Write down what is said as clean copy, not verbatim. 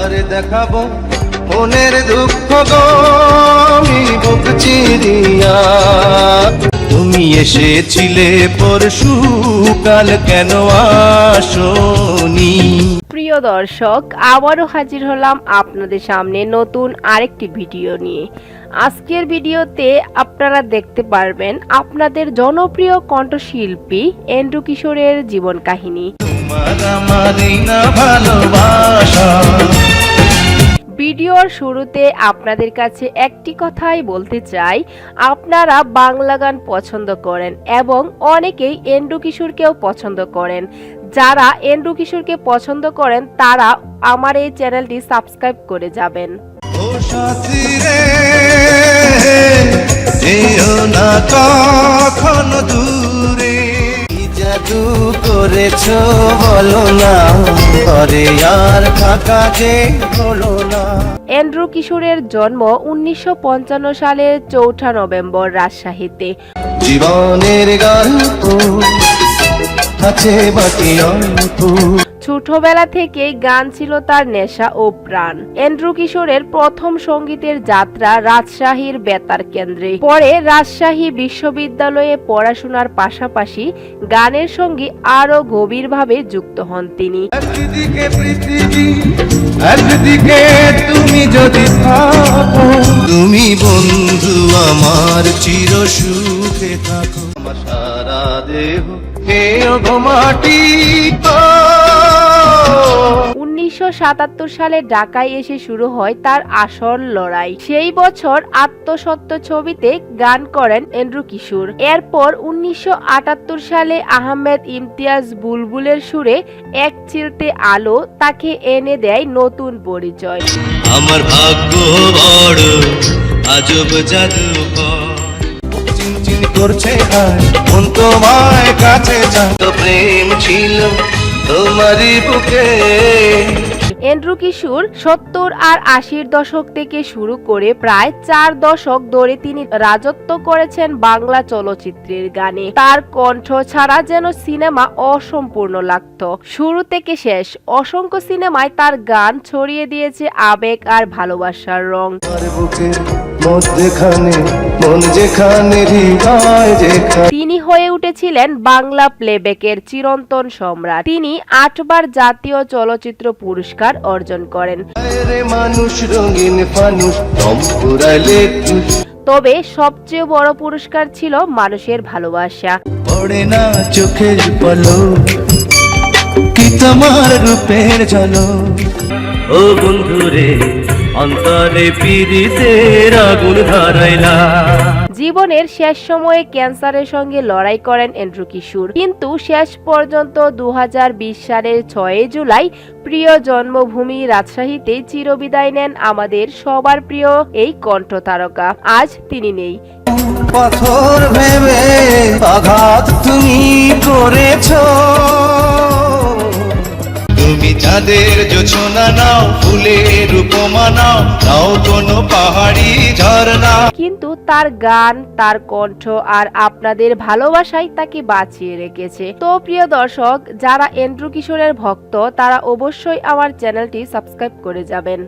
আরে দেখাবো মনের দুঃখ গো আমি বুক চিরিয়া। তুমি এসেছিলে পরশু কাল কেন আসোনি? প্রিয় দর্শক, আবারও হাজির হলাম আপনাদের সামনে নতুন আরেকটি ভিডিও নিয়ে। আজকের ভিডিওতে আপনারা দেখতে পারবেন আপনাদের জনপ্রিয় কণ্ঠশিল্পী এন্ড্রু কিশোরের জীবন কাহিনী। ভিডিওর শুরুতে আপনাদের কাছে একটি কথাই বলতে চাই, আপনারা বাংলা গান পছন্দ করেন এবং অনেকেই এন্ড্রু কিশোরকেও পছন্দ করেন। যারা এন্ড্রু কিশোরকে পছন্দ করেন তারা আমার এই চ্যানেলটি সাবস্ক্রাইব করে যাবেন। ও সাথী রে যেও না কখনো দূরে, কি জাদু করেছো বলো না, ঘরে আর থাকা যে হলো না। এন্ড্রু কিশোরের জন্ম 1955 সালের 4 নভেম্বর রাজশাহীতে। জীবনের গল্প আছে বাকি অল্প। ছোটবেলা থেকেই গান ছিল তার নেশা ও প্রাণ। এন্ড্রু কিশোরের প্রথম সঙ্গীতের যাত্রা রাজশাহীর বেতার কেন্দ্রে। পরে রাজশাহী বিশ্ববিদ্যালয়ে পড়াশোনার পাশাপাশি গানের সঙ্গে আরো গভীরভাবে যুক্ত হন তিনি। একদিকে পৃথিবী একদিকে তুমি যদি থাকো, তুমি বন্ধু আমার চির সুখে থাকো। আমার সারা দেহ মাটি। 1977 সালে ঢাকায় এসে শুরু হয় তার আসল লড়াই। সেই বছর আত্মসত্য ছবিতে গান করেন এন্ড্রু কিশোর। এরপর 1978 সালে আহমেদ ইমতিয়াজ বুলবুলের সুরে এক চিলতে আলো তাকে এনে দেয় নতুন পরিচয়। আমার ভাগ্য বড় আজব জাদুকর, চিনচিন করছে মন তোমার কাছে চায়, প্রেম ছিল তোমারই বুকে। এন্ড্রু কিশোর 70 আর 80-র দশক থেকে শুরু করে প্রায় 4 দশক ধরে তিনি রাজত্ব করেছেন বাংলা চলচ্চিত্রের গানে। তার কণ্ঠ ছাড়া যেন সিনেমা অসম্পূর্ণ লাগতো। শুরু থেকে শেষ অসংখ্য সিনেমায় তার গান ছড়িয়ে দিয়েছে আবেগ আর ভালোবাসার রং। তিনি হয়ে উঠেছিলেন বাংলা প্লেব্যাকের চিরন্তন সম্রাট। তিনি 8 বার জাতীয় চলচ্চিত্র পুরস্কার অর্জন করেন। তবে সবচেয়ে বড় পুরস্কার ছিল মানুষের ভালোবাসা। পড়ে না চোখের পলক কি তোমার রূপের ঝলক, ও বন্ধুরে অন্তরে পীড়িতের আগুন ধরাইলা। জীবনের শেষ সময়ে ক্যান্সারের সঙ্গে লড়াই করেন এন্ড্রু কিশোর, কিন্তু শেষ পর্যন্ত 2020 সালের 6 জুলাই প্রিয় জন্মভূমি রাজশাহীতে চিরবিদায় নেন আমাদের সবার প্রিয় এই কণ্ঠ তারকা। আজ তিনি নেই। পাথর ভেবে আঘাত তুমি করেছো, তুমি চাঁদের জোছনা নাও, ফুলের উপমা নাও, নাও কোনো পাহাড়ি ঝর্ণা। কিন্তু তার গান, তার কণ্ঠ আর আপনাদের ভালোবাসাই তাকে বাঁচিয়ে রেখেছে। তো প্রিয় দর্শক, যারা এন্ড্রু কিশোরের ভক্ত তারা অবশ্যই আমার চ্যানেলটি সাবস্ক্রাইব করে যাবেন।